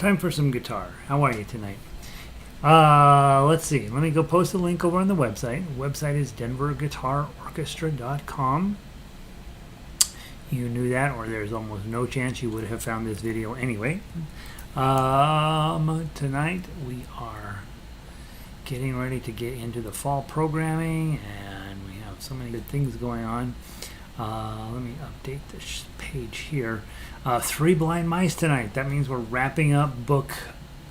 Time for some guitar. How are you tonight? Let's see. Let me go post a link over on the website. The website is denverguitarorchestra.com. You knew that, or there's almost no chance you would have found this video anyway. Tonight we are getting ready to get into the fall programming, and we have so many good things going on. Let me update this page here. 3 blind mice tonight. That means we're wrapping up book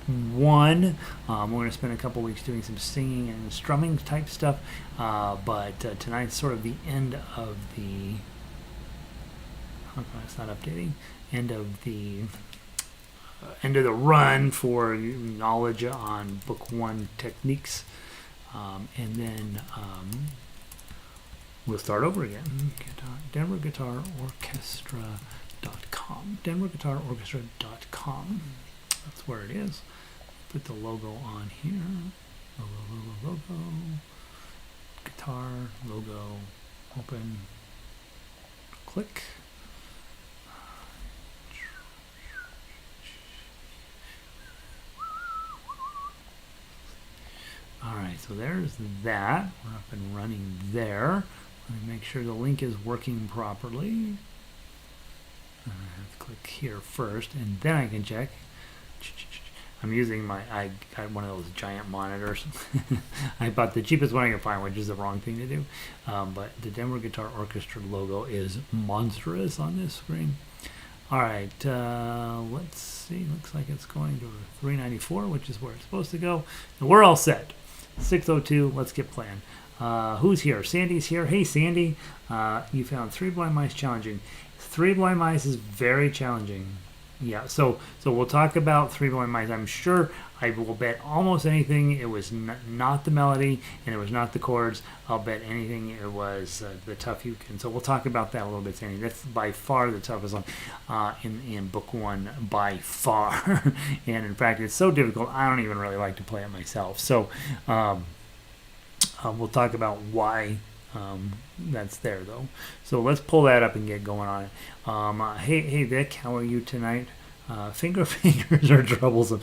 1. We're going to spend a couple weeks doing some singing and strumming type stuff, but tonight's sort of the end of the it's not updating. End of the run for knowledge on book 1 techniques, and then we'll start over again. DenverGuitarOrchestra.com. DenverGuitarOrchestra.com. That's where it is. Put the logo on here. Logo. Guitar logo. Open. Click. Alright, so there's that. We're up and running there. Let me make sure the link is working properly. I have to click here first, and then I can check. I'm using I got one of those giant monitors. I bought the cheapest one I could find, which is the wrong thing to do. But the Denver Guitar Orchestra logo is monstrous on this screen. Alright, let's see. Looks like it's going to 394, which is where it's supposed to go. And we're all set. 6:02, let's get playing. Who's here? Sandy's here. Hey, Sandy. You found 3 blind mice challenging. 3 blind mice is very challenging. Yeah, so we'll talk about 3 blind mice. I'm sure I will bet almost anything it was not the melody and it was not the chords. I'll bet anything it was the tough you can. So we'll talk about that a little bit, Sandy. That's by far the toughest one in book 1, by far. And in fact, it's so difficult, I don't even really like to play it myself. So we'll talk about why that's there, though. So let's pull that up and get going on it. Hey Vic, how are you tonight? Fingers are troublesome.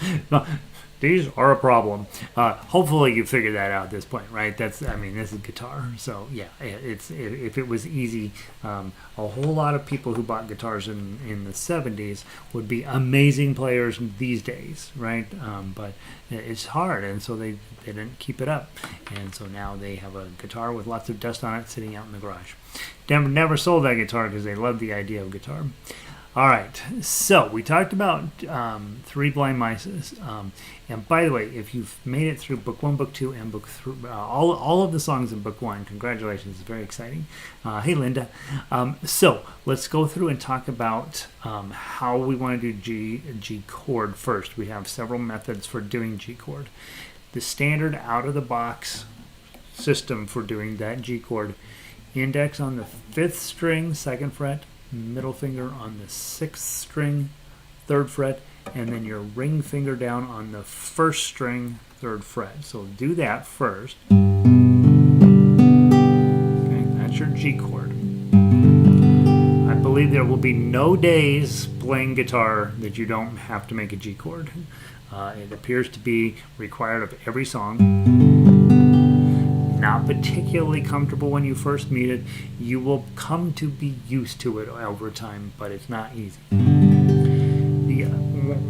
These are a problem. Hopefully you figured that out at this point, right? This is guitar. So yeah, if it was easy, a whole lot of people who bought guitars in the 70s would be amazing players these days, right? But it's hard, and so they didn't keep it up, and so now they have a guitar with lots of dust on it sitting out in the garage. Denver never sold that guitar because they loved the idea of guitar. All right, so we talked about 3 blind mice, and by the way, if you've made it through book 1, book 2, and book 3, all of the songs in book 1, congratulations, it's very exciting. Hey, Linda. So let's go through and talk about how we want to do G chord first. We have several methods for doing G chord. The standard out-of-the-box system for doing that G chord: index on the 5th string, 2nd fret, middle finger on the 6th string, 3rd fret, and then your ring finger down on the 1st string, 3rd fret. So do that first. Okay, that's your G chord. I believe there will be no days playing guitar that you don't have to make a G chord. It appears to be required of every song. Not particularly comfortable when you first meet it. You will come to be used to it over time, but it's not easy.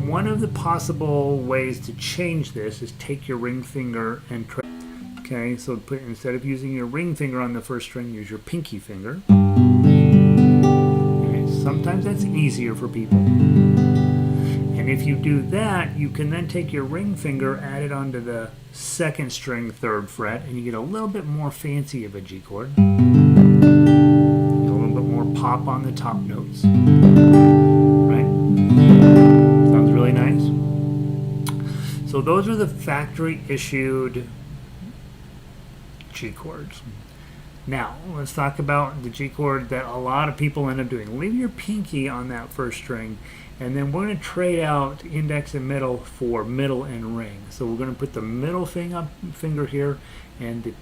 One of the possible ways to change this is take your ring finger and okay, so instead of using your ring finger on the 1st string, use your pinky finger. Okay, sometimes that's easier for people. And if you do that, you can then take your ring finger, add it onto the 2nd string, 3rd fret, and you get a little bit more fancy of a G chord. A little bit more pop on the top notes. Right? Sounds really nice. So those are the factory issued G chords. Now, let's talk about the G chord that a lot of people end up doing. Leave your pinky on that 1st string, and then we're going to trade out index and middle for middle and ring. So we're going to put the middle finger here and the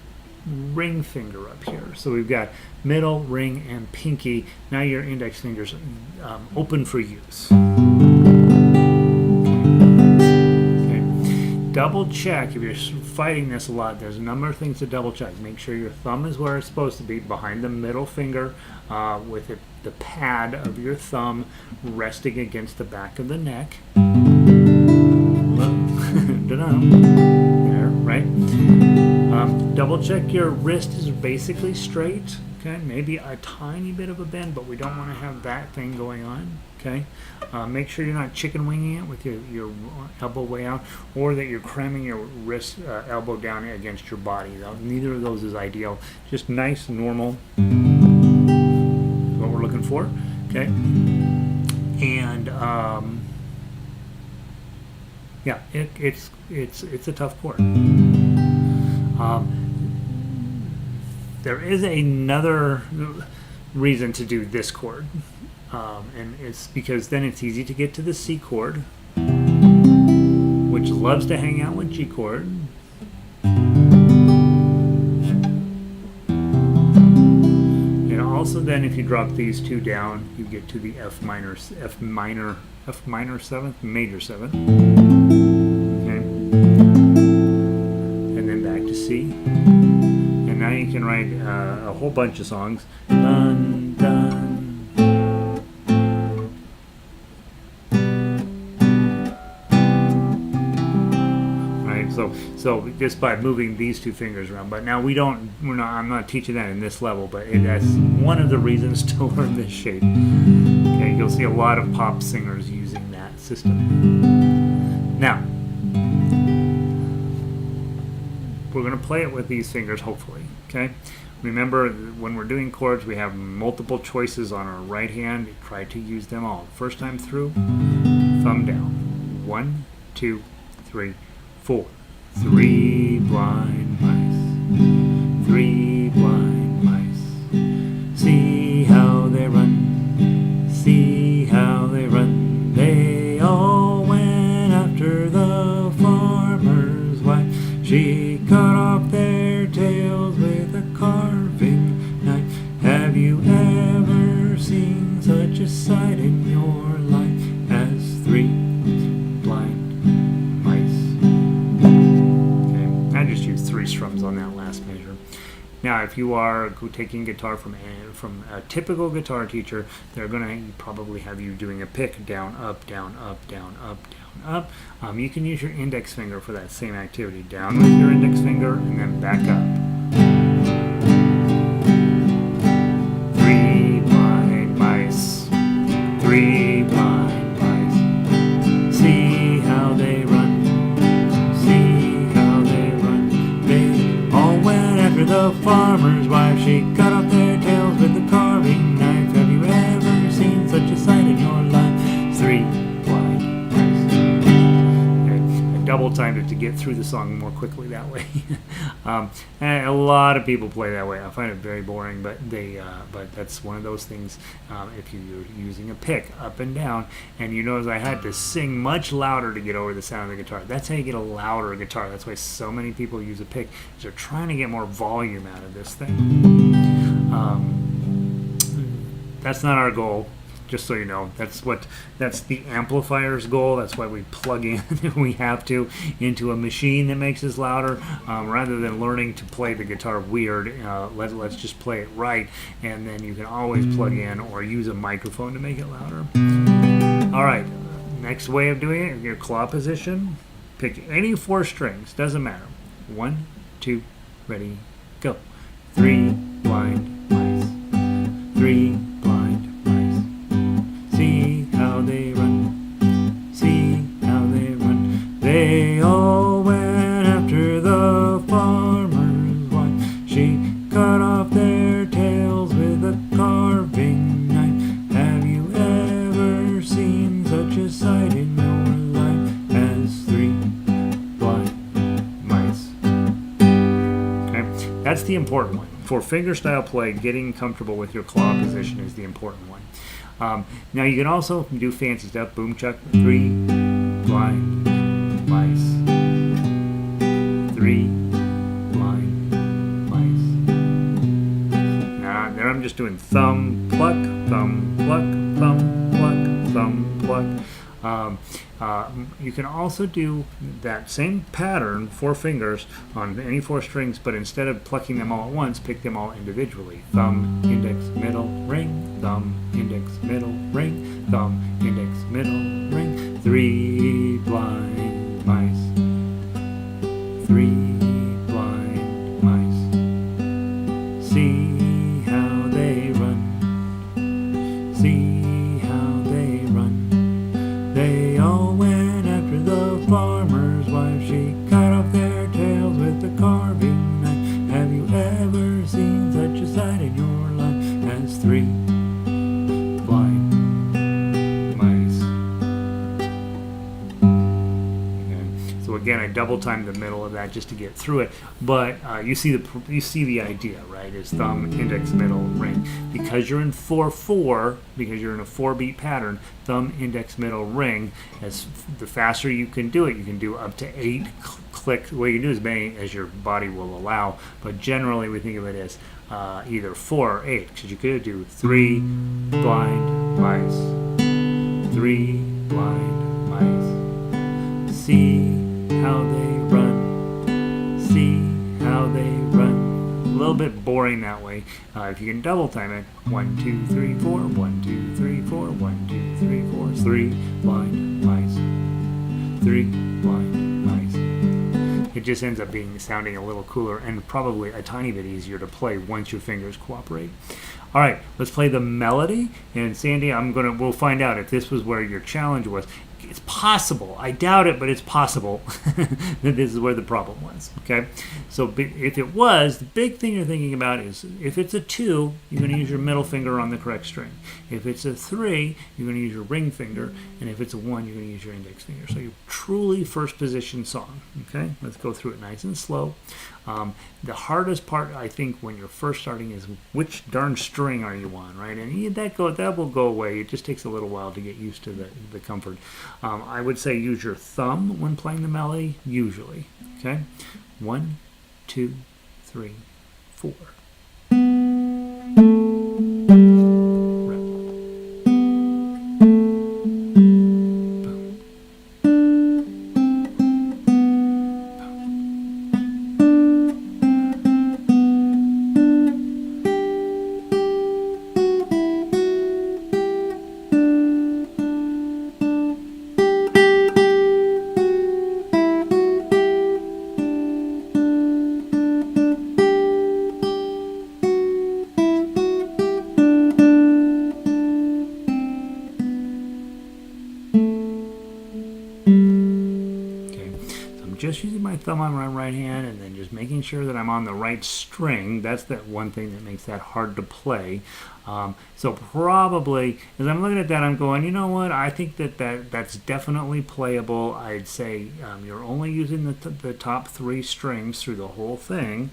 ring finger up here. So we've got middle, ring, and pinky. Now your index fingers open for use. double check if you're fighting this a lot. There's a number of things to double check. Make sure your thumb is where it's supposed to be, behind the middle finger, with the pad of your thumb resting against the back of the neck. There, right? Double check your wrist is basically straight. Okay, maybe a tiny bit of a bend, but we don't want to have that thing going on. Okay, make sure you're not chicken winging it with your elbow way out, or that you're cramming your wrist elbow down against your body. Neither of those is ideal. Just nice, normal. What we're looking for. Okay, and yeah, it's a tough chord. There is another reason to do this chord, and it's because then it's easy to get to the C chord, which loves to hang out with G chord. And also then if you drop these two down, you get to the F minor 7th, major 7th. Okay. And then back to C. Now you can write a whole bunch of songs. Dun, dun. Right, so just by moving these two fingers around. But now I'm not teaching that in this level, but that's one of the reasons to learn this shape. Okay, you'll see a lot of pop singers using that system. Now, we're going to play it with these fingers, hopefully. Okay. Remember, when we're doing chords, we have multiple choices on our right hand. Try to use them all. First time through, thumb down. 1, 2, 3, 4. 3 blind mice. 3 blind mice. See how they run. See how they run. They all went after the farmer's wife. She cut off their tails with a carving knife. Have you ever seen such a sight in your life as 3 blind mice? Okay, I just used 3 strums on that last measure. Now, if you are taking guitar from a typical guitar teacher, they're going to probably have you doing a pick down, up, down, up, down, up, down, up. You can use your index finger for that same activity. Down with your index finger and then back up. 3 blind mice. 3 blind mice. See how they run. See how they run. They all went after the farmer's wife. She cut off their tails with a carving knife. Have you ever seen such a sight in your life? 3 blind mice. Okay. I double timed it to get through the song more quickly that way. And a lot of people play that way. I find it very boring, but but that's one of those things. If you're using a pick up and down, and you notice I had to sing much louder to get over the sound of the guitar. That's how you get a louder guitar. That's why so many people use a pick. Is they're trying to get more volume out of this thing. That's not our goal. Just so you know, that's the amplifier's goal. That's why we plug in if we have to into a machine that makes us louder, rather than learning to play the guitar weird. Let's just play it right, and then you can always plug in or use a microphone to make it louder. All right, next way of doing it, your claw position. Pick any 4 strings, doesn't matter. 1, 2, ready, go. 3 blind mice. 3 blind. See how they run, see how they run. They all went after the farmer's wife. She cut off their tails with a carving knife. Have you ever seen such a sight in your life as 3 blind mice? Okay, that's the important one. For fingerstyle play, getting comfortable with your claw position is the important one. Now you can also do fancy stuff. Boom chuck. 3 blind mice. 3 blind mice. Now there I'm just doing thumb pluck, thumb pluck, thumb pluck, thumb pluck. You can also do that same pattern, 4 fingers on any 4 strings, but instead of plucking them all at once, pick them all individually. Thumb, index, middle, ring, thumb, index, middle, ring, thumb, index, middle, ring. 3 blind mice. 3 blind mice. See how they run. See how they run. They all went after the farmer's wife. She cut off their tails with a carving knife. Have you ever seen such a sight in your life as 3 blind mice? Okay. So again, I double timed the middle of that just to get through it, but you see the idea, right? Is thumb, index, middle, ring. Because you're in 4/4, because you're in a 4-beat pattern, thumb, index, middle, ring. As the faster you can do it, you can do up to 8 clicks. What you can do as many as your body will allow, but generally we think of it as either 4 or 8, because you could do 3 blind mice, 3 blind mice. See how they run, see how they run. A little bit boring that way. If you can double time it, 1, 2, 3, 4, 1, 2, 3, 4, 1, 2, 3, 4, 3 blind mice, 3 blind mice. It just ends up sounding a little cooler and probably a tiny bit easier to play once your fingers cooperate. All right, let's play the melody. And Sandy, we'll find out if this was where your challenge was. It's possible. I doubt it, but it's possible that this is where the problem was. Okay, so if it was, the big thing you're thinking about is if it's a 2, you're going to use your middle finger on the correct string. If it's a 3, you're going to use your ring finger, and if it's a 1, you're going to use your index finger. So you're truly first position song. Okay, let's go through it nice and slow. The hardest part, I think, when you're first starting is which darn string are you on, right? And that will go away. It just takes a little while to get used to the comfort. I would say use your thumb when playing the melody, usually. Okay, 1, 2, 3, 4. Just using my thumb on my right hand and then just making sure that I'm on the right string. That's that one thing that makes that hard to play. So probably, as I'm looking at that, I'm going, you know what, I think that's definitely playable. I'd say you're only using the top 3 strings through the whole thing,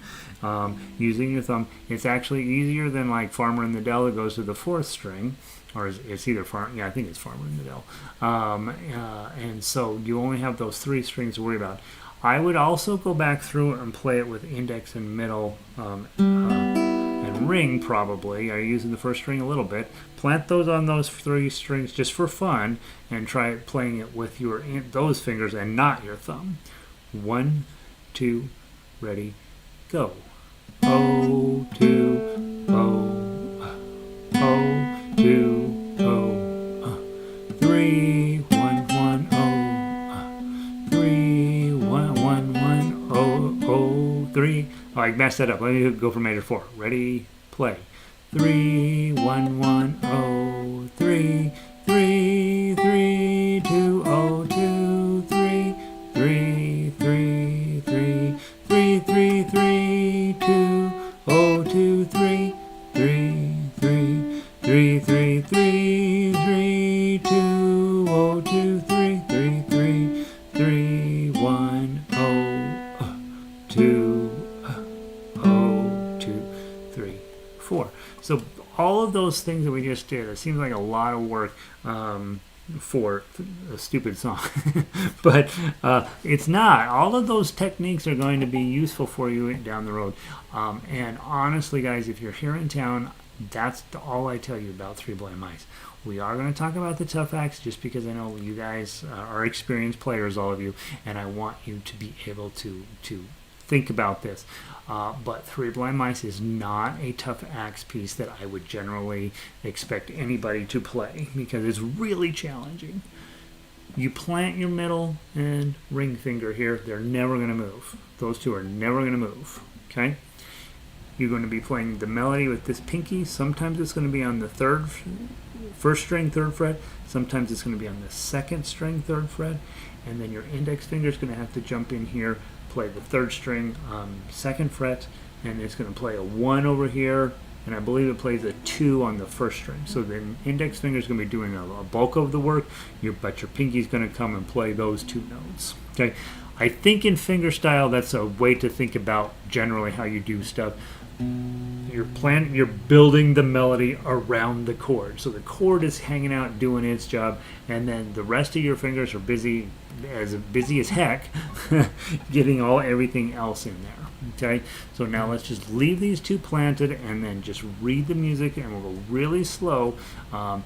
using your thumb. It's actually easier than like Farmer in the Dell that goes to the 4th string. Or it's either I think it's Farmer in the Dell. And so you only have those 3 strings to worry about. I would also go back through and play it with index and middle and ring probably. Are using the first string a little bit. Plant those on those 3 strings just for fun and try playing it with those fingers and not your thumb. 1, 2, ready, go. O, 2, O, O, 2, O, 3, 1, 1, O, 3, 1, 1, 1, O, O, 3. Oh, I messed that up. Let me go for major 4. Ready, play. 3, 1, 1, O, 3, 3, 3, 2, O, 2, 3, 3, 3, 3, 3, 3, 3, 2, O, 2, 3, 3, 3, 3, 3, 3, 3, 2, O, 2, 3, 3, 3, 3, 1, O, 2, O, 2, 3, 4. So all of those things that we just did, it seems like a lot of work for a stupid song. But it's not. All of those techniques are going to be useful for you down the road. And honestly, guys, if you're here in town, That's all I tell you about Three Blind Mice. We are going to talk about the tough acts just because I know you guys are experienced players, all of you, and I want you to be able to think about this. But Three Blind Mice is not a tough acts piece that I would generally expect anybody to play because it's really challenging. You plant your middle and ring finger here. They're never going to move. Those two are never going to move. Okay? You're going to be playing the melody with this pinky. Sometimes it's going to be on the first string, third fret. Sometimes it's going to be on the second string, third fret. And then your index finger is going to have to jump in here, play the third string, second fret, and it's going to play a 1 over here, and I believe it plays a 2 on the first string. So the index finger is going to be doing a bulk of the work, but your pinky is going to come and play those 2 notes. Okay, I think in fingerstyle that's a way to think about generally how you do stuff. You're building the melody around the chord. So the chord is hanging out doing its job, and then the rest of your fingers are busy as heck getting everything else in there. Okay, so now let's just leave these 2 planted and then just read the music, and we'll go really slow, and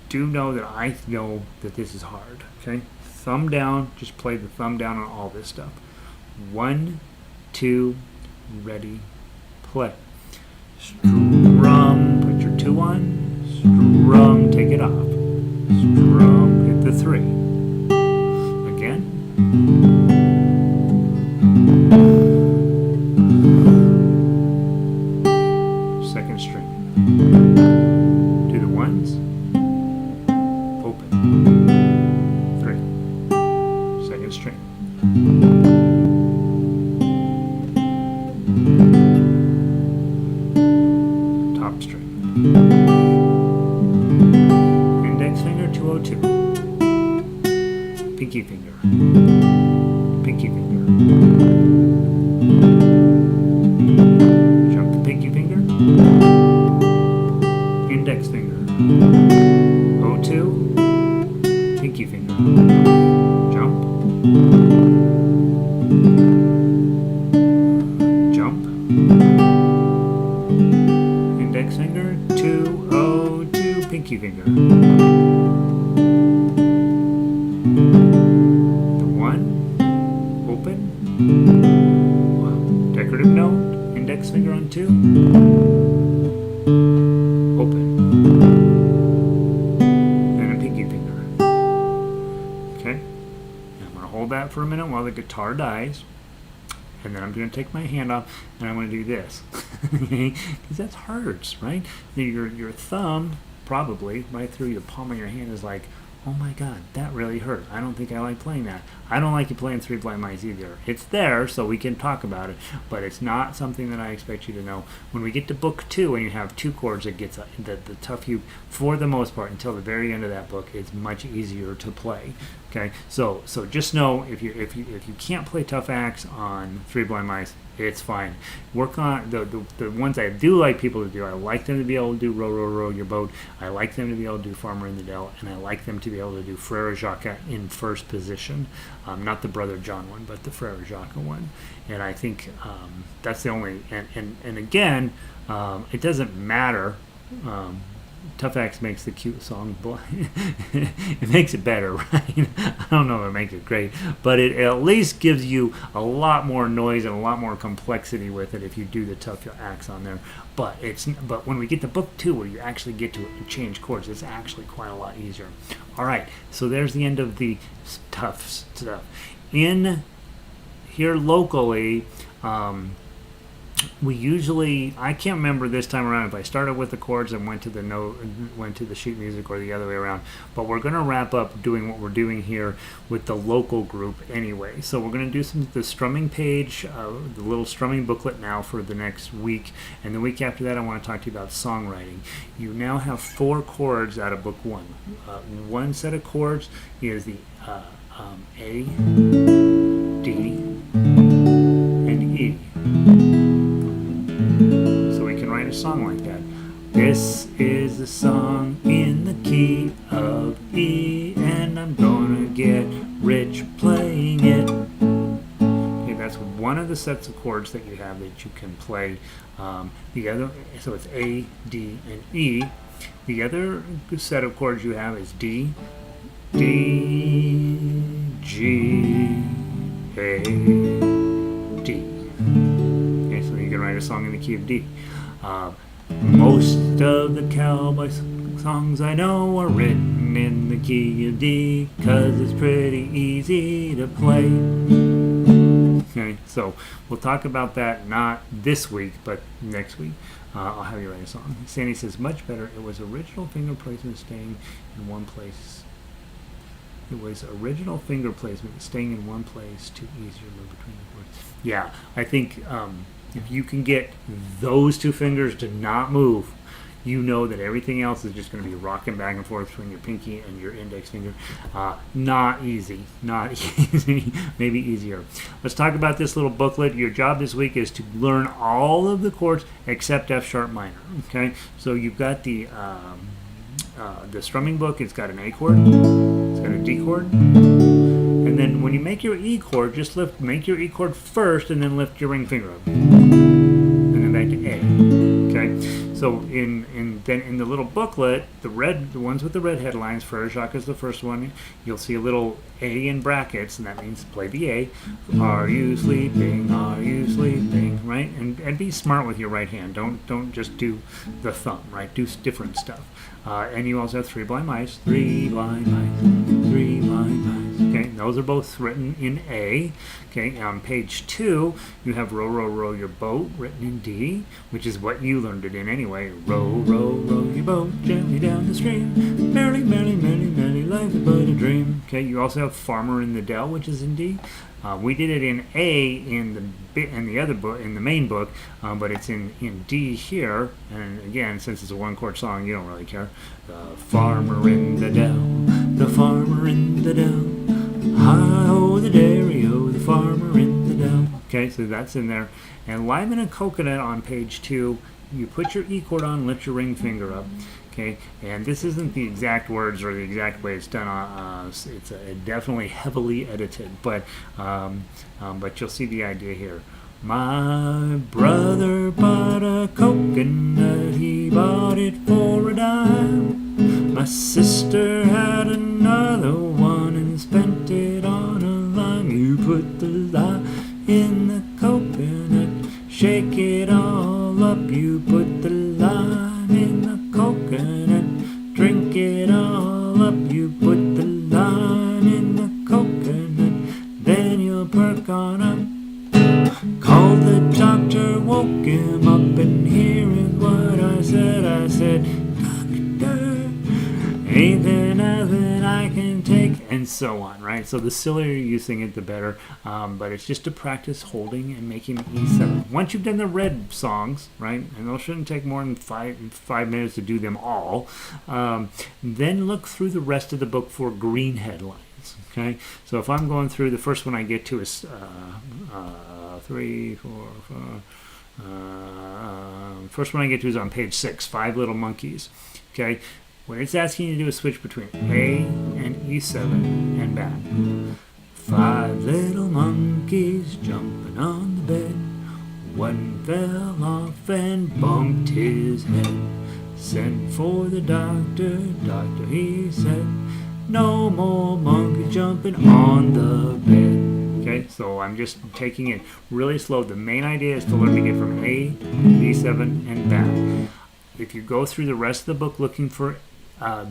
do know that I know that this is hard. Okay, thumb down, just play the thumb down on all this stuff. 1, 2, ready, play. Strum, put your 2 on, strum, take it off, strum, hit the 3. Again. Second string. Do the 1s, open, 3, second string. Top string. Index finger 202. Pinky finger. Pinky finger. Jump the pinky finger. Index finger. O2. Pinky finger. Jump. Jump. Index finger, 202, pinky finger. The 1, open. Decorative note, index finger on 2. Open. And a pinky finger. Okay? Now I'm going to hold that for a minute while the guitar dies. And then I'm going to take my hand off and I'm going to do this. Because that hurts, right? Your thumb, probably, right through the palm of your hand is like, oh my God, that really hurt. I don't think I like playing that. I don't like you playing Three Blind Mice either. It's there, so we can talk about it, but it's not something that I expect you to know. When we get to book 2 and you have 2 chords, it gets the tough you, for the most part, until the very end of that book, it's much easier to play. Okay, so just know if you can't play tough acts on Three Blind Mice, it's fine. Work on the ones I do like people to do. I like them to be able to do Row, Row, Row Your Boat. I like them to be able to do Farmer in the Dell, and I like them to be able to do Frere Jacques in first position. Not the Brother John one, but the Frere Jacques one. And I think that's the only. And again, it doesn't matter. Tough Acts makes the cute song, it makes it better, right? I don't know if it makes it great, but it at least gives you a lot more noise and a lot more complexity with it if you do the tough acts on there. But when we get to book 2, where you actually get to change chords, it's actually quite a lot easier. All right, so there's the end of the tough stuff. In here locally, we usually, I can't remember this time around if I started with the chords and went to the sheet music or the other way around, but we're going to wrap up doing what we're doing here with the local group anyway. So we're going to do the strumming page, the little strumming booklet now for the next week, and the week after that I want to talk to you about songwriting. You now have 4 chords out of book 1. One set of chords is the A, D, and E. A song like that. This is a song in the key of E, and I'm gonna get rich playing it. Okay, that's with one of of the sets of chords that you have that you can play. The other, so it's A, D, and E. The other set of chords you have is D, D, G, A, D. Okay, so you can write a song in the key of D. Most of the cowboy songs I know are written in the key of D, 'cause it's pretty easy to play. Okay, so we'll talk about that not this week, but next week. I'll have you write a song. Sandy says, much better. It was original finger placement staying in one place. It was original finger placement staying in one place, too easy to move between the chords. Yeah, I think if you can get those two fingers to not move, you know that everything else is just going to be rocking back and forth between your pinky and your index finger. Not easy. Not easy. Maybe easier. Let's talk about this little booklet. Your job this week is to learn all of the chords except F sharp minor. Okay, so you've got the strumming book. It's got an A chord. It's got a D chord. And then when you make your E chord, just make your E chord first, and then lift your ring finger up, and then back to A. Okay. So in the little booklet, the ones with the red headlines, Frere Jacques is the first one. You'll see a little A in brackets, and that means play the A. Are you sleeping? Are you sleeping? Right? And be smart with your right hand. Don't just do the thumb. Right? Do different stuff. And you also have three blind mice. Three blind mice. Three blind mice. Okay, those are both written in A. Okay, on page 2, you have row, row, row your boat written in D, which is what you learned it in anyway. Row, row, row your boat gently down the stream. Merrily, merrily, merrily, merrily, life is but a dream. Okay, you also have Farmer in the Dell, which is in D. We did it in A in the other book, in the main book, but it's in D here. And again, since it's a one-chord song, you don't really care. The farmer in the dell, the farmer in the dell. Hi-ho, the dairy-o, the farmer in the dell. Okay, so that's in there. And Lime and a Coconut on page 2, you put your E chord on, lift your ring finger up. Okay, and this isn't the exact words or the exact way it's done. It's definitely heavily edited, but you'll see the idea here. My brother bought a coconut, he bought it for a dime. My sister had another one and spent it on a lime. You put the lime in the coconut, shake it all up. You put the lime in the coconut, drink it all up. You put the lime in the coconut, then you'll perk on up. Called the doctor, woke him up, and hearing what I said, doctor, ain't there nothing I can take, and so on, right? So the sillier you sing it, the better, but it's just to practice holding and making E7. Once you've done the red songs, right, and those shouldn't take more than five minutes to do them all, then look through the rest of the book for green headlines. Okay, so if I'm going through, the first one I get to is 3, 4, 5. First one I get to is on page 6, 5 Little Monkeys. Okay, what it's asking you to do is switch between A and E7 and back. 5 little monkeys jumping on the bed. One fell off and bumped his head. Sent for the doctor, doctor he said, no more monkey jumping on the bed. Okay, so I'm just taking it really slow. The main idea is to learn to get from A to E7 and back. If you go through the rest of the book looking for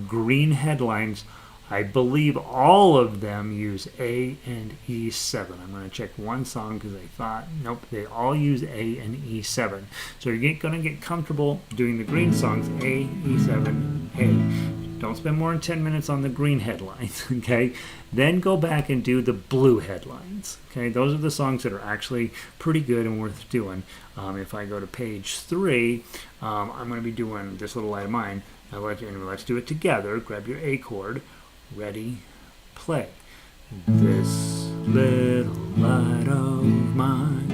green headlines, I believe all of them use A and E7. I'm going to check one song because I thought, nope, they all use A and E7. So you're going to get comfortable doing the green songs, A, E7, A. Don't spend more than 10 minutes on the green headlines, okay? Then go back and do the blue headlines, okay? Those are the songs that are actually pretty good and worth doing. If I go to page 3, I'm going to be doing this little light of mine. Let's do it together. Grab your A chord. Ready, play. This little light of mine,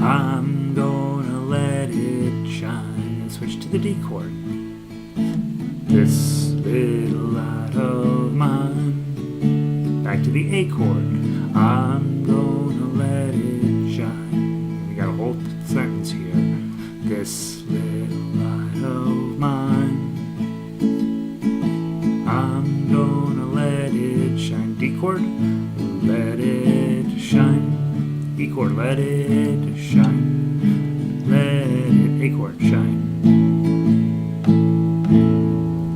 I'm gonna let it shine. And switch to the D chord. This little light of mine. Back to the A chord. I'm gonna let it shine. You got a whole sentence here. This little light of mine, I'm gonna let it shine. D chord, let it shine. E chord, let it shine. Let it, A chord, shine.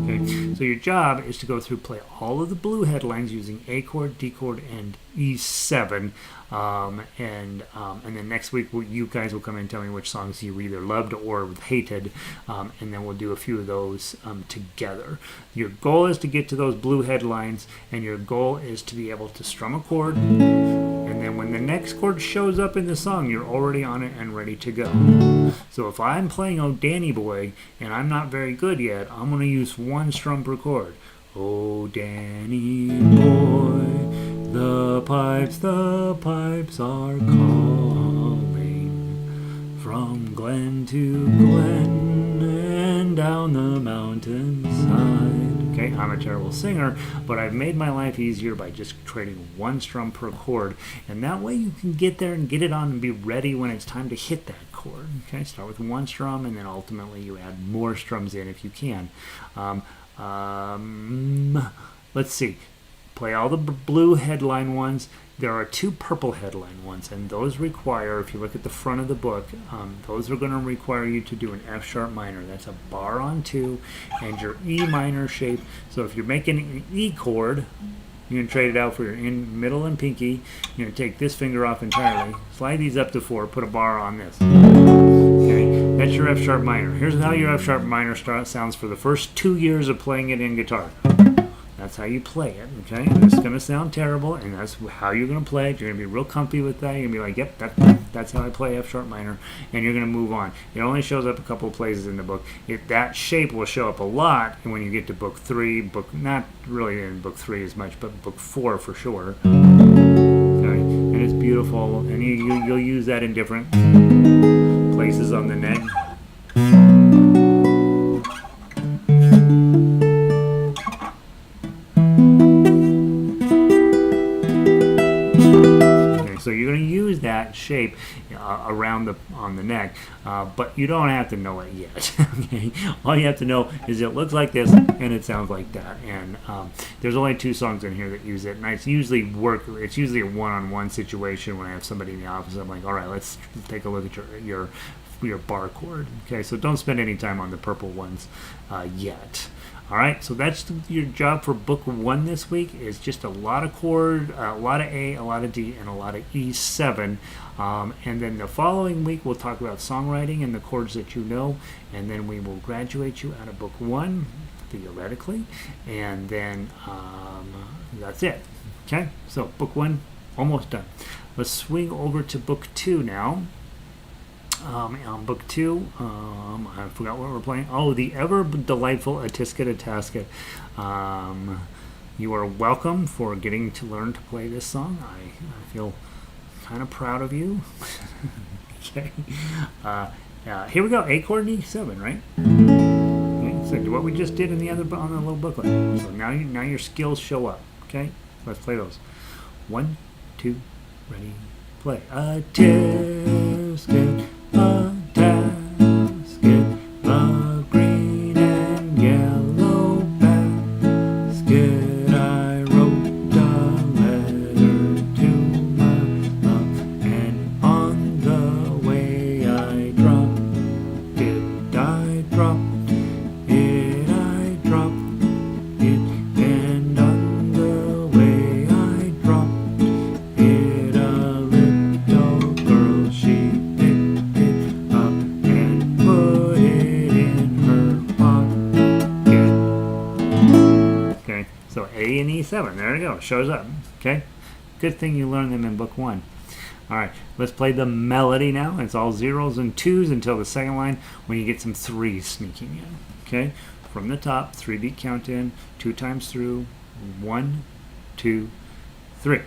Okay, so your job is to go through, play all of the blue headlines using A chord, D chord, and E7. And then next week you guys will come in and tell me which songs you either loved or hated, and then we'll do a few of those together. Your goal is to get to those blue headlines, and your goal is to be able to strum a chord, and then when the next chord shows up in the song, you're already on it and ready to go. So if I'm playing Oh Danny Boy and I'm not very good yet, I'm going to use one strum per chord. Oh Danny Boy, the pipes are calling from glen to glen and down the mountainside. Okay, I'm a terrible singer, but I've made my life easier by just trading one strum per chord, and that way you can get there and get it on and be ready when it's time to hit that chord. Okay, start with one strum, and then ultimately you add more strums in if you can. Let's see. Play all the blue headline ones. There are 2 purple headline ones, and those require, if you look at the front of the book, those are going to require you to do an F sharp minor. That's a bar on 2, and your E minor shape. So if you're making an E chord, you're going to trade it out for your middle and pinky. You're going to take this finger off entirely, slide these up to 4, put a bar on this. Okay, that's your F sharp minor. Here's how your F sharp minor sounds for the first 2 years of playing it in guitar. That's how you play it, okay? And it's going to sound terrible, and that's how you're going to play it. You're going to be real comfy with that. You're going to be like, yep, that's how I play F sharp minor, and you're going to move on. It only shows up a couple of places in the book. That shape will show up a lot when you get to book 3, not really in book 3 as much, but book 4 for sure. Okay? And it's beautiful, and you'll use that in different places on the neck. So you're going to use that shape around on the neck, but you don't have to know it yet. Okay, all you have to know is it looks like this and it sounds like that. And there's only 2 songs in here that use it, and it's usually a one-on-one situation when I have somebody in the office. I'm like, all right, let's take a look at your bar chord. Okay, so don't spend any time on the purple ones yet. All right, so that's your job for book 1 this week, is just a lot of chord, a lot of A, a lot of D, and a lot of E7. And then the following week, we'll talk about songwriting and the chords that you know, and then we will graduate you out of book 1, theoretically, and then that's it. Okay, so book 1, almost done. Let's swing over to book 2 now. On book 2, I forgot what we're playing. Oh, the ever delightful A-Tisket, A-Tasket. You are welcome for getting to learn to play this song. I feel kind of proud of you. Okay. Here we go. A chord and E7, right? Okay, so what we just did on the little booklet. So now your skills show up. Okay, let's play those. 1, 2, ready, play. A-Tisket, A-Tasket, a green and yellow basket. I wrote a letter to my love, and on the way I dropped it. I dropped it, and on the way I dropped it, a little girl, she picked it up and put it in her pocket. Okay, so A and E7, there you go, shows up. Okay, good thing you learned them in book 1. All right, let's play the melody now. It's all 0s and 2s until the second line when you get some 3s sneaking in. Okay, from the top, 3-beat count in, 2 times through, 1, 2, 3.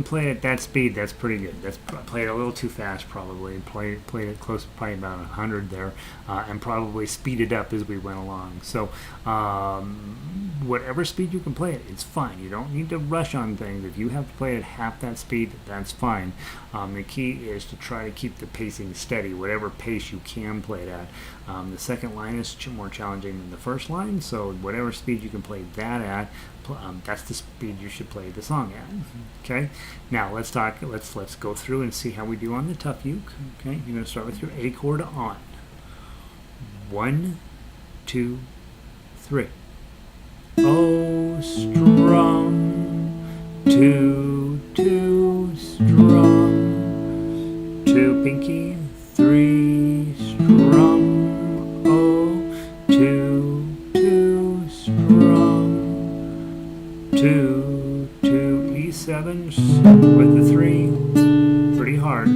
can play it at that speed, that's pretty good. That's played a little too fast probably. Played it close to probably about 100 there, and probably speeded up as we went along. So whatever speed you can play it, it's fine. You don't need to rush on things. If you have to play at half that speed, that's fine. The key is to try to keep the pacing steady, whatever pace you can play it at. The second line is more challenging than the first line, so whatever speed you can play that at, that's the speed you should play the song at. Okay. Now let's go through and see how we do on the tough uke. Okay. You're going to start with your A chord on. 1, 2, 3. Oh, strum, 2, 2, strum, 2 pinky, 3, strum, oh, 2, 2, strum, 2, 2, E7 with the 3, pretty hard.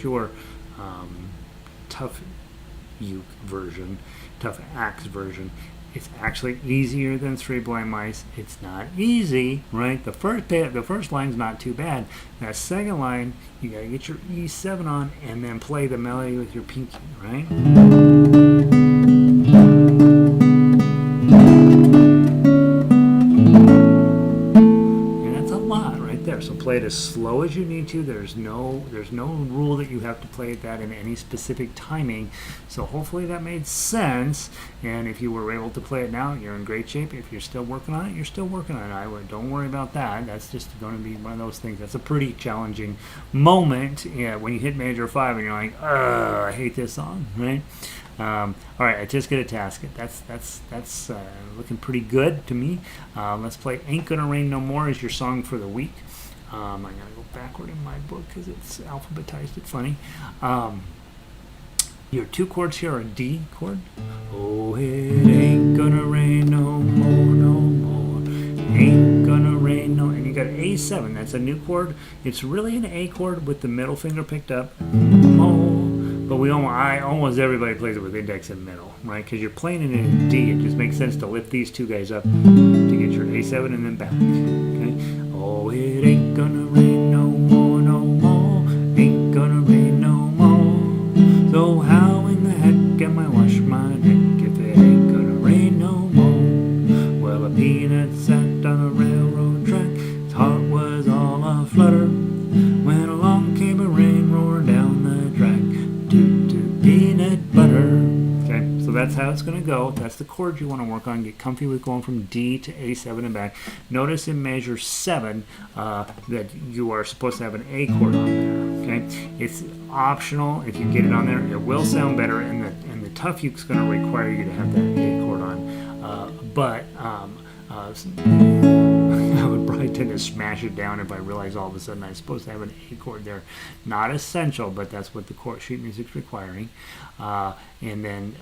Your tough uke version, tough axe version. It's actually easier than Three Blind Mice. It's not easy, right? The first line's not too bad. That second line, you gotta get your E7 on and then play the melody with your pinky, right? So play it as slow as you need to. There's no rule that you have to play that in any specific timing. So hopefully that made sense. And if you were able to play it now, you're in great shape. If you're still working on it, you're still working on it. Don't worry about that. That's just going to be one of those things. That's a pretty challenging moment. Yeah, when you hit major 5 and you're like, I hate this song, right? All right, A-Tisket, A-Tasket. That's looking pretty good to me. Let's play Ain't Gonna Rain No More as your song for the week. I gotta go backward in my book because it's alphabetized. It's funny. Your 2 chords here are a D chord. Oh, it ain't gonna rain no more, no more. Ain't gonna rain no. And you got A7. That's a new chord. It's really an A chord with the middle finger picked up. But almost everybody plays it with index and middle, right? Because you're playing it in D. It just makes sense to lift these 2 guys up to get your A7 and then back. Okay. Oh, it ain't gonna rain no more, no more. Ain't gonna rain no more. So how in the heck am I wash my neck if it ain't gonna rain no more? Well, a peanut sat on a railroad track. His heart was all aflutter when along came a rain roar down the track. Toot toot peanut butter. Okay, so that's how it's going to go. That's the chord you want to work on. Get comfy with going from D to A7 and back. Notice in measure 7 that you are supposed to have an A chord on there. Okay, it's optional. If you get it on there, it will sound better, and the tough uke's going to require you to have that A chord on. I would probably tend to smash it down if I realize all of a sudden I'm supposed to have an A chord there. Not essential, but that's what the chord sheet music's requiring. And then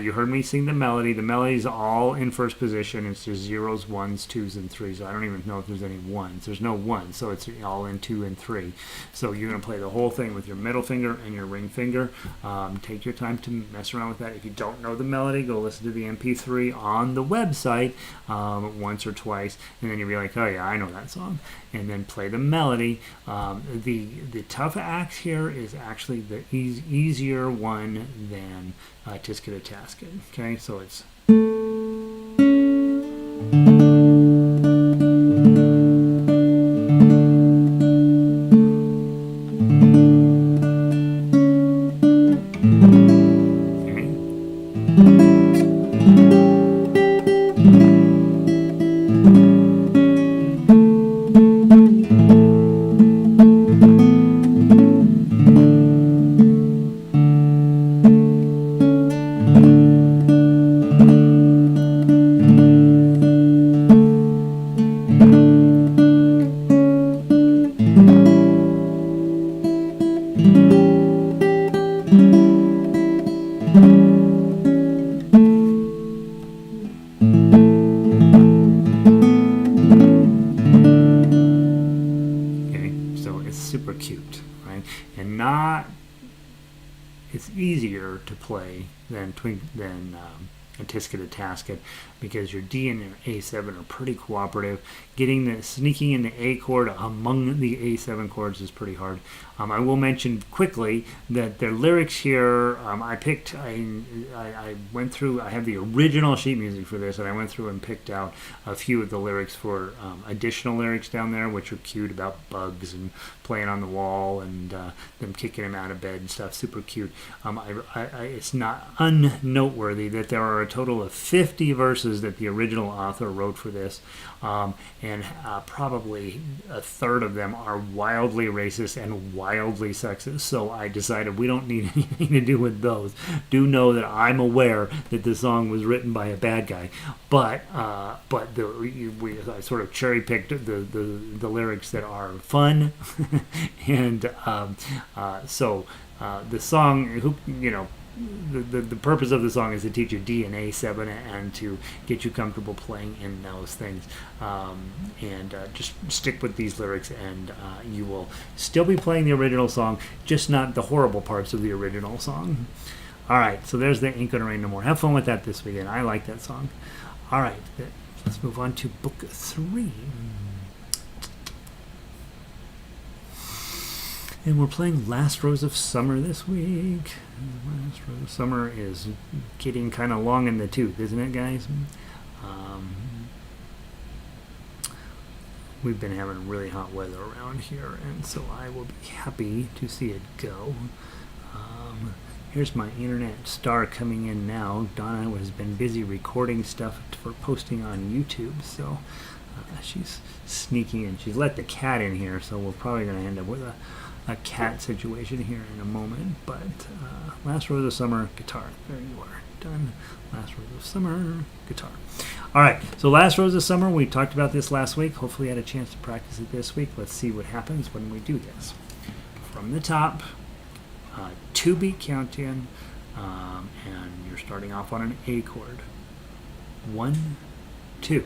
you heard me sing the melody. The melody's all in first position. It's just 0s, 1s, 2s, and 3s. I don't even know if there's any 1s. There's no 1s, so it's all in 2 and 3. So you're going to play the whole thing with your middle finger and your ring finger. Take your time to mess around with that. If you don't know the melody, go listen to the MP3 on the website once or twice, and then you'll be like, oh yeah, I know that song. And then play the melody. The tough act here is actually the easier one than A-Tisket, A-Tasket. Okay, so it's it's easier to play than A-Tisket, A-Tasket, because your D and your A7 are pretty cooperative. Sneaking in the A chord among the A7 chords is pretty hard. I will mention quickly that the lyrics here, I went through, I have the original sheet music for this, and I went through and picked out a few of the lyrics for additional lyrics down there, which are cute, about bugs and playing on the wall and them kicking him out of bed and stuff. Super cute. It's not unnoteworthy that there are a total of 50 verses that the original author wrote for this, and probably a third of them are wildly racist and wildly sexist. So I decided we don't need anything to do with those. Do know that I'm aware that the song was written by a bad guy, but I sort of cherry picked the lyrics that are fun, and so the song, the purpose of the song is to teach you D and A7 and to get you comfortable playing in those things. Just stick with these lyrics, and you will still be playing the original song, just not the horrible parts of the original song. All right, so there's the Ain't Gonna Rain No More. Have fun with that this weekend. I like that song. All right, let's move on to book 3. And we're playing Last Rose of Summer this week. Last Rose of Summer is getting kind of long in the tooth, isn't it, guys? We've been having really hot weather around here, and so I will be happy to see it go. Here's my internet star coming in now. Donna has been busy recording stuff for posting on YouTube, so she's sneaking in. She's let the cat in here, so we're probably going to end up with a cat situation here in a moment. But Last Rose of Summer, guitar. There you are. Done. Last Rose of Summer, guitar. All right, so Last Rose of Summer, we talked about this last week. Hopefully you had a chance to practice it this week. Let's see what happens when we do this. From the top, 2-beat count-in, and you're starting off on an A chord. 1, 2.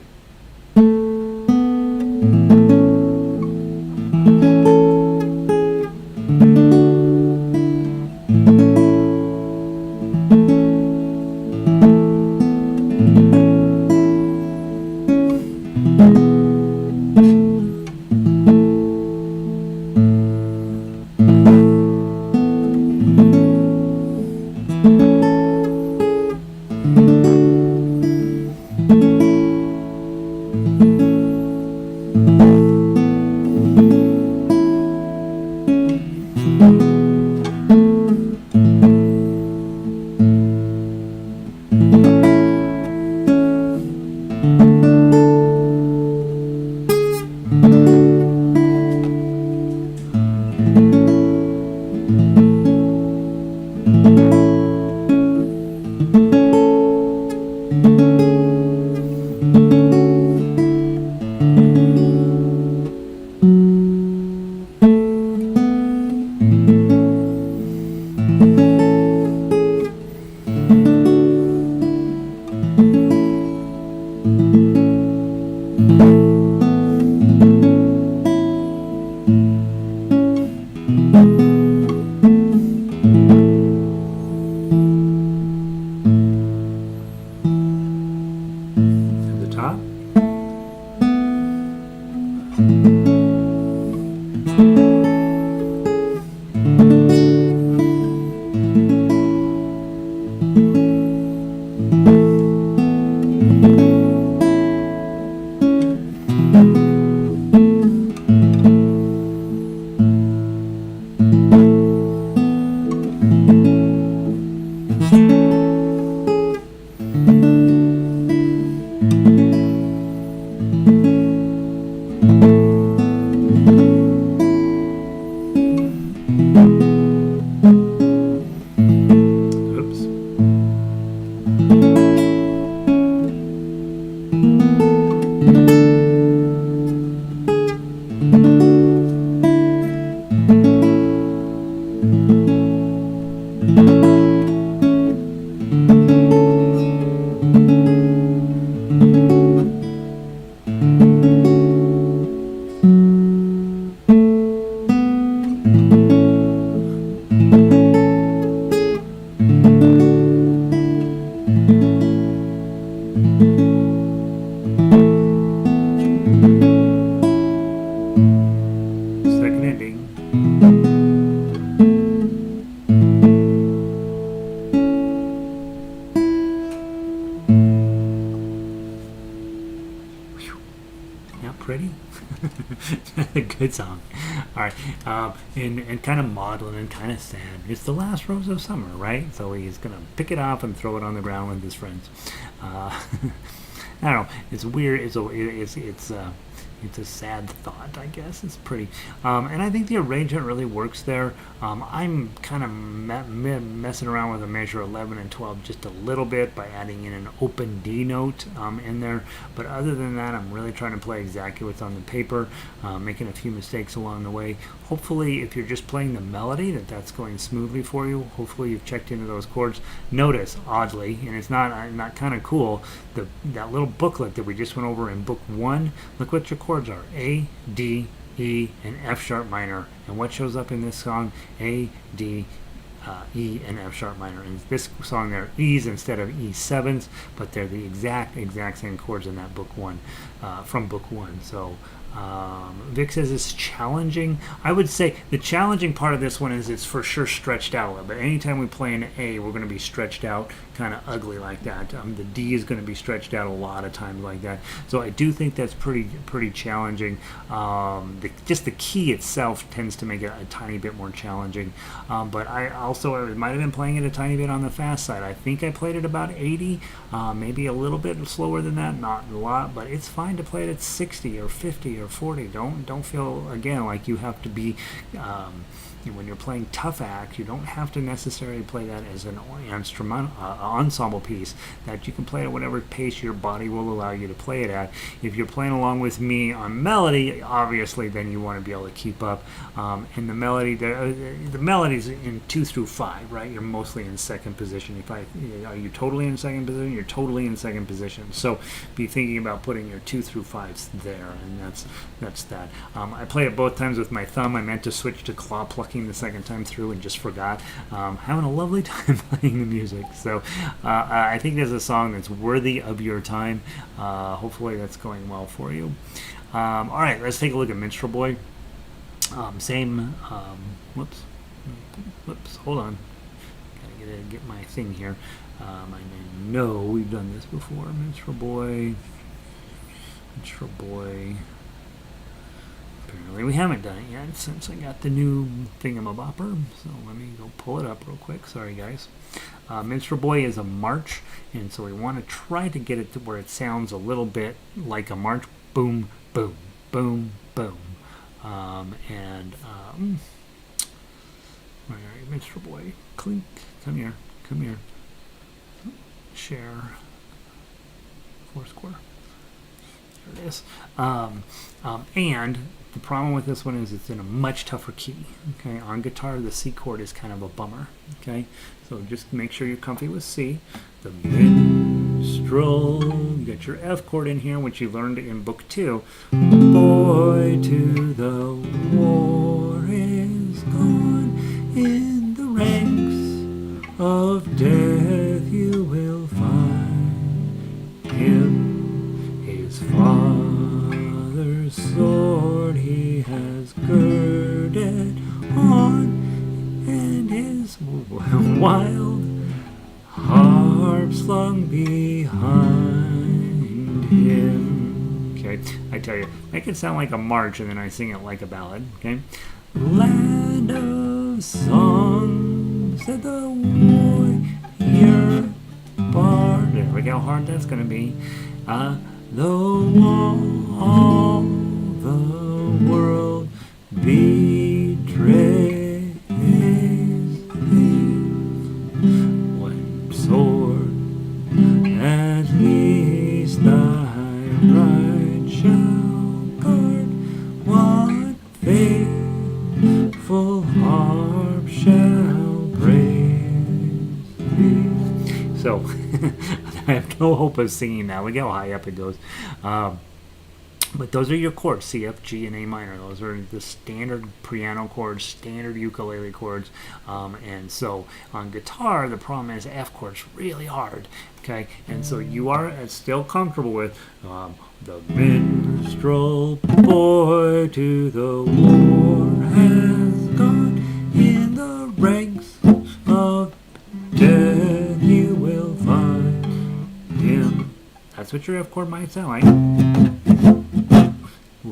a good song. All right, and kind of maudlin and kind of sad. It's the last rose of summer, right? So he's gonna pick it off and throw it on the ground with his friends. I don't know. It's weird. It's a sad thought, I guess. It's pretty, and I think the arrangement really works there. I'm kind of messing around with a measure 11 and 12 just a little bit by adding in an open D note in there. But other than that, I'm really trying to play exactly what's on the paper, making a few mistakes along the way. Hopefully, if you're just playing the melody, that's going smoothly for you. Hopefully, you've checked into those chords. Notice, oddly, and it's not kind of cool, that little booklet that we just went over in book 1. Look what your chords are: A, D, E, and F sharp minor. And what shows up in this song? A, D, E, and F sharp minor. And this song, there are E's instead of E7s, but they're the exact same chords in that book 1, from book 1. So Vic says it's challenging. I would say the challenging part of this one is it's for sure stretched out a little bit. Anytime we play an A, we're going to be stretched out kind of ugly like that. The D is going to be stretched out a lot of times like that. So I do think that's pretty challenging. Just the key itself tends to make it a tiny bit more challenging. But I might have been playing it a tiny bit on the fast side. I think I played it about 80, maybe a little bit slower than that, not a lot, but it's fine to play it at 60 or 50 or 40. Don't feel, again, like you have to be when you're playing tough act. You don't have to necessarily play that as an ensemble piece. That you can play at whatever pace your body will allow you to play it at. If you're playing along with me on melody, obviously then you want to be able to keep up. And the melody's in 2 through 5, right? You're mostly in second position. Are you totally in second position? You're totally in second position. So be thinking about putting your 2 through 5s there, and that's that. I play it both times with my thumb. I meant to switch to claw plucking the second time through and just forgot. Having a lovely time playing the music. So I think there's a song that's worthy of your time. Hopefully that's going well for you. All right, let's take a look at Minstrel Boy. Same. Whoops. Hold on. Gotta get my thing here. I know we've done this before. Minstrel Boy. Apparently we haven't done it yet since I got the new thingamabopper. So let me go pull it up real quick. Sorry, guys. Minstrel Boy is a march, and so we want to try to get it to where it sounds a little bit like a march. Boom, boom, boom, boom. All right, Minstrel Boy. Clink. Come here. Share. Foursquare. There it is. And the problem with this one is it's in a much tougher key. Okay, on guitar the C chord is kind of a bummer. Okay, so just make sure you're comfy with C. The minstrel, you got your F chord in here, which you learned in book 2. Boy, to the war is gone, in the ranks of death you will find him, his father's sword he has girded on, and his wild harp slung behind him. Okay, I tell you, make it sound like a march and then I sing it like a ballad. Okay, land of song, said the warrior bard. Look how hard that's going to be. Though all the world betrays thee, one sword at least thy right shall guard, what faithful harp shall praise thee. So I have no hope of singing that. Look how high up it goes. But those are your chords, C, F, G, and A minor. Those are the standard piano chords, standard ukulele chords. And so on guitar, the problem is F chord's really hard. Okay, and so you are still comfortable with the minstrel boy to the war has gone, in the ranks of death you will find him. That's what your F chord might sound like.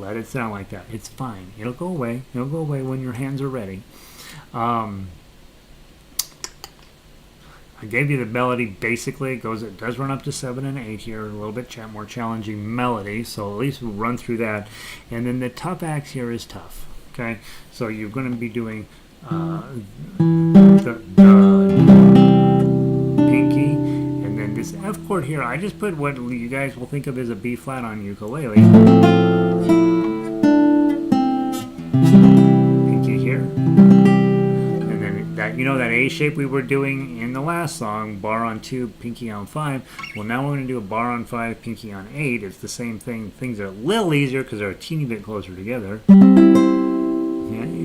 let it sound like that. It's fine. It'll go away. It'll go away when your hands are ready. I gave you the melody. Basically, it does run up to 7 and 8 here. A little bit more challenging melody. So at least we'll run through that. And then the tough acts here is tough. Okay, so you're going to be doing the pinky, and then this F chord here. I just put what you guys will think of as a B flat on ukulele. Pinky here, and then that that A shape we were doing in the last song, bar on 2, pinky on 5. Well, now we're going to do a bar on 5, pinky on 8. It's the same thing. Things are a little easier because they're a teeny bit closer together.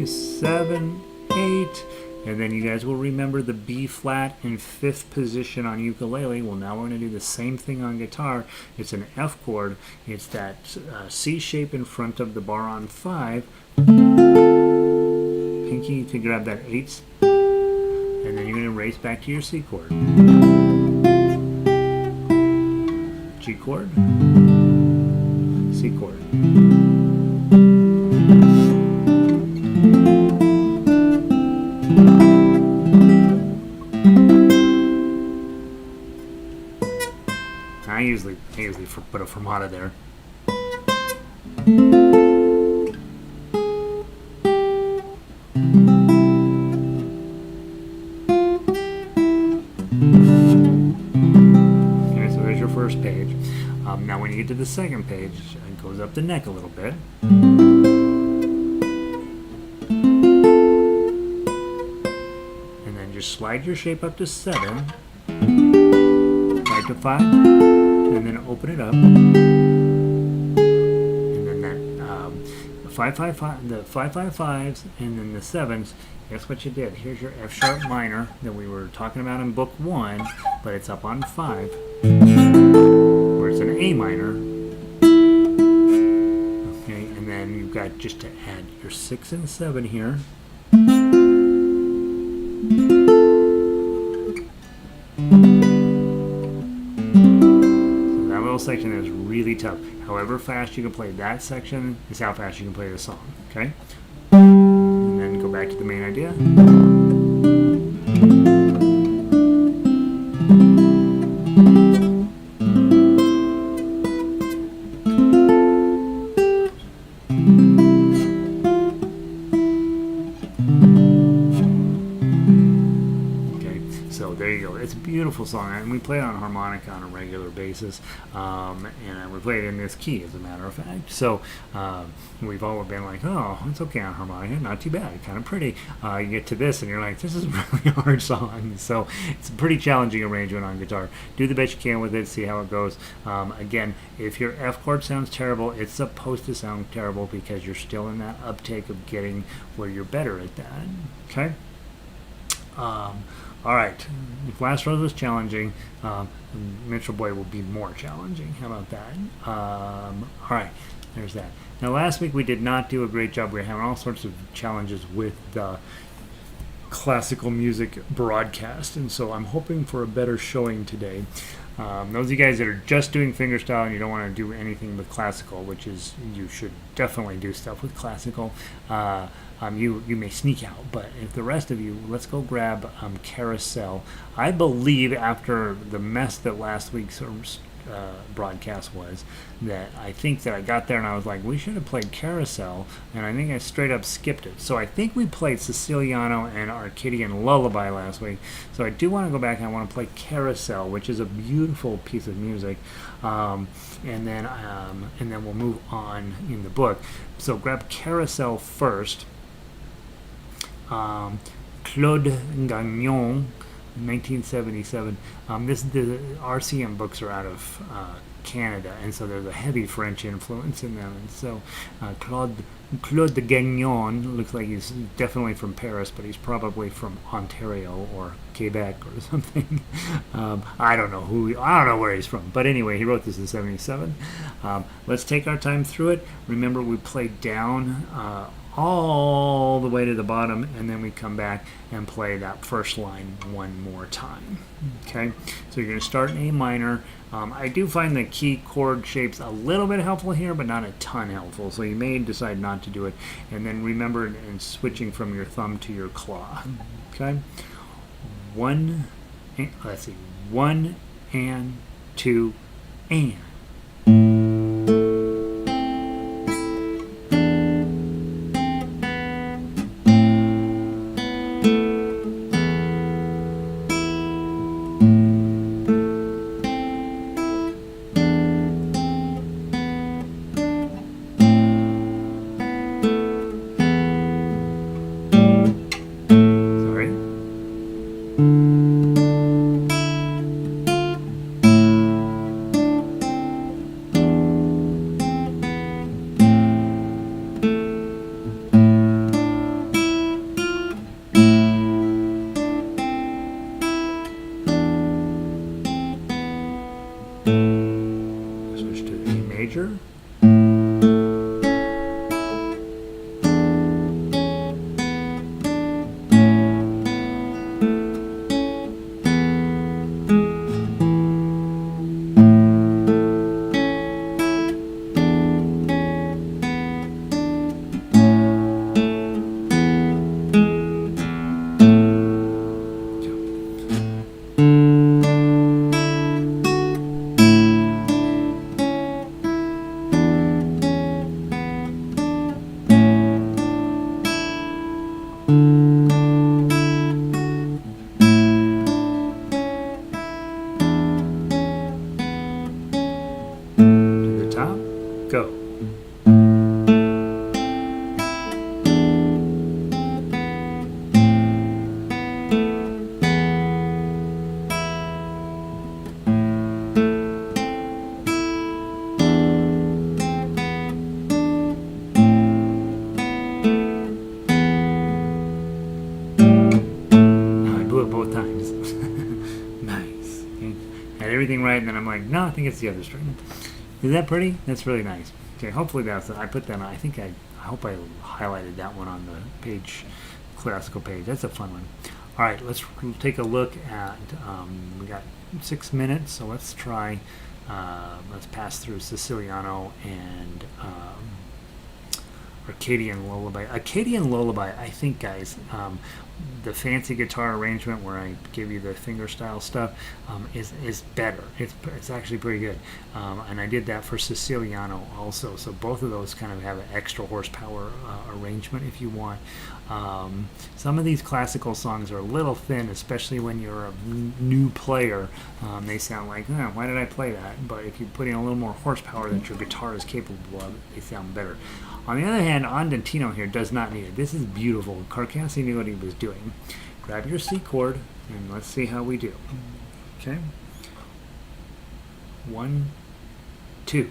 7, 8, and then you guys will remember the B flat in 5th position on ukulele. Well, now we're going to do the same thing on guitar. It's an F chord. It's that C shape in front of the bar on 5. Pinky to grab that 8, and then you're going to race back to your C chord. G chord, C chord. I usually put a fermata there. Okay, so there's your first page. Now when you get to the second page, it goes up the neck a little bit. And then just slide your shape up to 7. Right to 5. And then open it up, and then that 5 5 5, the 5 5 5s, and then the 7s. Guess what you did? Here's your F sharp minor that we were talking about in book 1, but it's up on 5, where it's an A minor. Okay, and then you've got just to add your 6 and 7 here. Section is really tough. However fast you can play that section is how fast you can play the song. Okay, and then go back to the main idea. It's a beautiful song, and we play it on harmonica on a regular basis, and we play it in this key, as a matter of fact. So we've all been like, oh, it's okay on harmonica, not too bad, kind of pretty. You get to this, and you're like, this is a really hard song. So it's a pretty challenging arrangement on guitar. Do the best you can with it, see how it goes. Again, if your F chord sounds terrible, it's supposed to sound terrible because you're still in that uptake of getting where you're better at that. Okay? All right, if Last Rose was challenging, Minstrel Boy will be more challenging. How about that? All right, there's that. Now, last week we did not do a great job. We were having all sorts of challenges with the classical music broadcast, and so I'm hoping for a better showing today. Those of you guys that are just doing fingerstyle and you don't want to do anything with classical, which is, you should definitely do stuff with classical. You may sneak out, but if the rest of you, let's go grab Carousel. I believe after the mess that last week's broadcast was, that I think that I got there and I was like, we should have played Carousel, and I think I straight up skipped it. So I think we played Siciliano and Arcadian Lullaby last week. So I do want to go back and I want to play Carousel, which is a beautiful piece of music, and then we'll move on in the book. So grab Carousel first. Claude Gagnon, 1977. The RCM books are out of Canada, and so there's a heavy French influence in them. And so Claude de Gagnon looks like he's definitely from Paris, but he's probably from Ontario or Quebec or something. I don't know where he's from, but anyway, he wrote this in 77. Let's take our time through it. Remember, we played down all the way to the bottom, and then we come back and play that first line one more time. Okay, so you're going to start in A minor. I do find the key chord shapes a little bit helpful here, but not a ton helpful, so you may decide not to do it. And then remember in switching from your thumb to your claw. Okay, let's see, 1 and 2 and. Right, and then I'm like, no, I think it's the other string. Is that pretty? That's really nice. Okay, hopefully that's it. I put that on. I hope I highlighted that one on the page, classical page. That's a fun one. All right, let's take a look at, we got 6 minutes, so let's try, let's pass through Siciliano and Arcadian Lullaby. Arcadian Lullaby, I think, guys, the fancy guitar arrangement where I give you the fingerstyle stuff is better. It's actually pretty good. And I did that for Siciliano also. So both of those kind of have an extra horsepower arrangement if you want. Some of these classical songs are a little thin, especially when you're a new player. They sound like, oh, why did I play that? But if you put in a little more horsepower that your guitar is capable of, they sound better. On the other hand, Andantino here does not need it. This is beautiful. Carcassi knew what he was doing. Grab your C chord, and let's see how we do. Okay? 1, 2.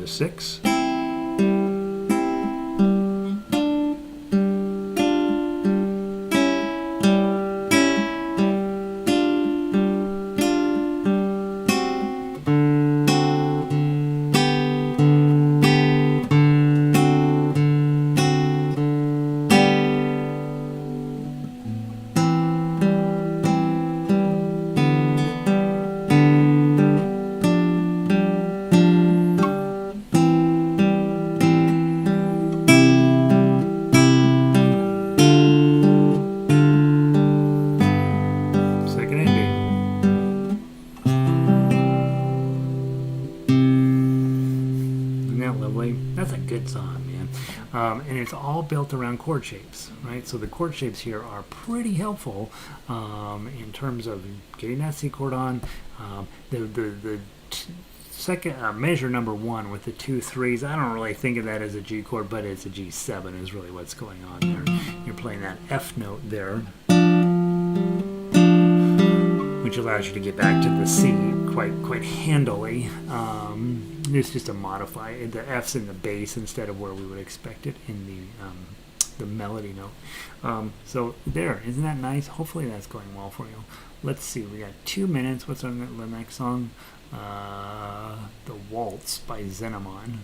the 6. And it's all built around chord shapes, right? So the chord shapes here are pretty helpful in terms of getting that C chord on. The second measure number 1 with the 2 3s, I don't really think of that as a G chord, but it's a G7 is really what's going on there. You're playing that F note there, which allows you to get back to the C quite handily. It's just a modify. The F's in the bass instead of where we would expect it in the melody note. So there, isn't that nice? Hopefully that's going well for you. Let's see, we got 2 minutes. What's on the next song? The Waltz by Zenamon.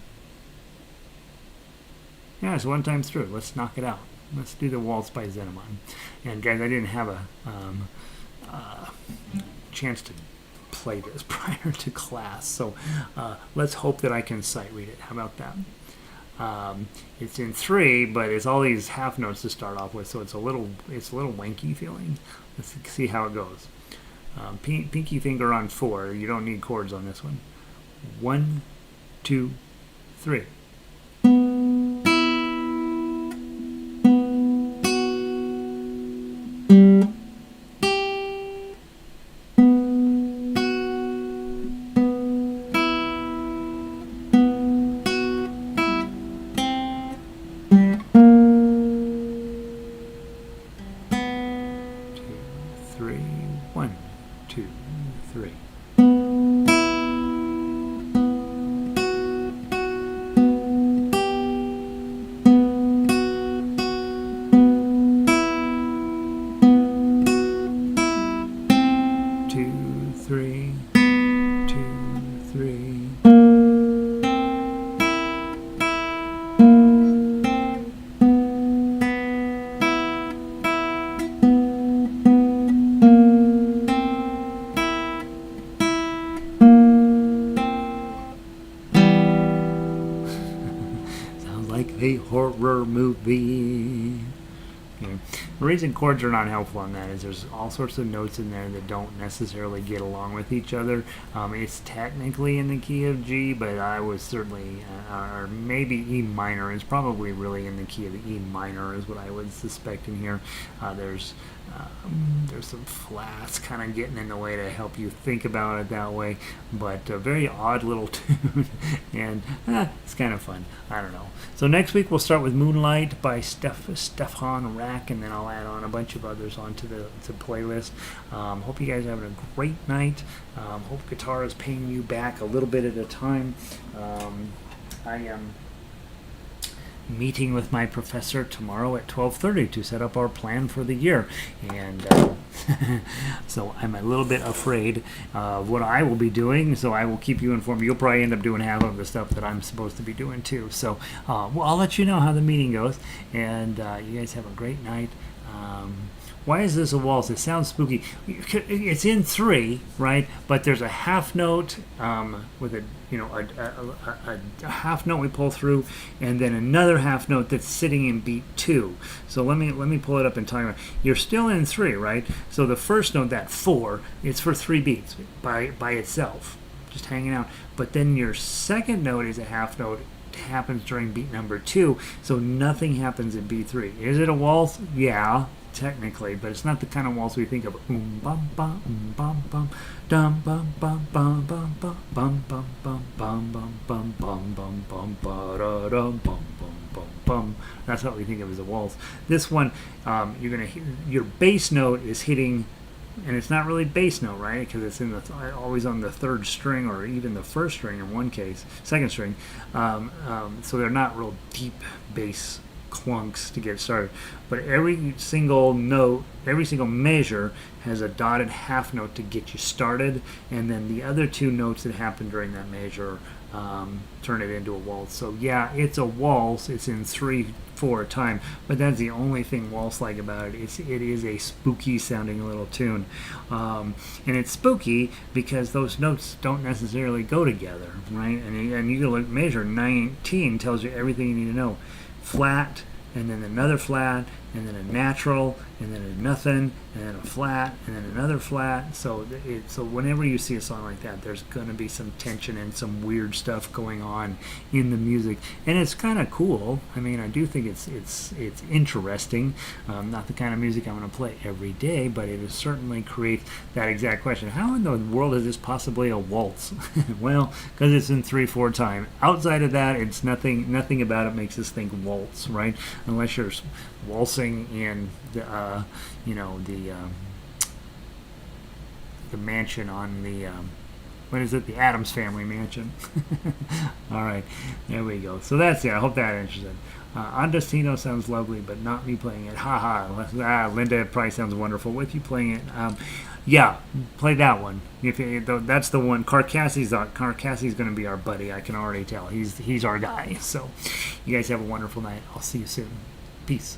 Yeah, it's 1 time through. Let's knock it out. Let's do the Waltz by Zenamon. And guys, I didn't have a chance to play this prior to class, so let's hope that I can sight read it. How about that? It's in 3, but it's all these half notes to start off with, so it's a little wanky feeling. Let's see how it goes. Pinky finger on 4. You don't need chords on this one. 1, 2, 3. 'Horror movie. Okay. The reason chords are not helpful on that is there's all sorts of notes in there that don't necessarily get along with each other. It's technically in the key of G, but I was certainly, or maybe E minor is probably really in the key of the E minor is what I would suspect in here. There's some flats kind of getting in the way to help you think about it that way, but a very odd little tune, and it's kind of fun. I don't know. So next week we'll start with Moonlight by Stefan Rack, and then I'll add on a bunch of others onto the playlist. Hope you guys are having a great night. Hope guitar is paying you back a little bit at a time. I am meeting with my professor tomorrow at 12:30 to set up our plan for the year, and so I'm a little bit afraid of what I will be doing, so I will keep you informed. You'll probably end up doing half of the stuff that I'm supposed to be doing too, so well, I'll let you know how the meeting goes, and you guys have a great night. Why is this a waltz? It sounds spooky. It's in 3, right? But there's a half note with a half note we pull through, and then another half note that's sitting in beat 2. So let me pull it up and tell you. You're still in 3, right? So the first note, that 4, it's for 3 beats by itself, just hanging out. But then your second note is a half note. Happens during beat number 2, so nothing happens in beat 3. Is it a waltz? Yeah, technically, but it's not the kind of waltz we think of. Bum bum bum bum dum bum bum bum bum bum bum bum bum bum bum bum bum bum bum ba dum bum bum bum bum. That's what we think of as a waltz. This one, you're gonna your bass note is hitting and it's not really bass note, right? Because it's in the always on the third string or even the first string in one case, second string. So they're not real deep bass clunks to get started. But every single note, every single measure has a dotted half note to get you started, and then the other two notes that happen during that measure turn it into a waltz. So yeah, it's a waltz. It's in 3/4 time, but that's the only thing waltz-like about it. It is a spooky sounding little tune, and it's spooky because those notes don't necessarily go together, right? And you can measure 19 tells you everything you need to know. Flat, and then another flat, and then a natural, and then a nothing, and then a flat, and then another flat. So whenever you see a song like that, there's going to be some tension and some weird stuff going on in the music, and it's kind of cool. I mean, I do think it's interesting. Not the kind of music I'm going to play every day, but it certainly creates that exact question: how in the world is this possibly a waltz? Well, because it's in 3/4 time. Outside of that, it's nothing. Nothing about it makes us think waltz, right? Unless you're waltzing in the the mansion on the what is it, the Addams Family mansion. All right, there we go. So that's it. I hope that interested. Andantino sounds lovely, but not me playing it. Linda probably sounds wonderful with you playing it. Yeah, play that one. That's the one. Carcassi's going to be our buddy. I can already tell. He's our guy. So you guys have a wonderful night. I'll see you soon. Peace.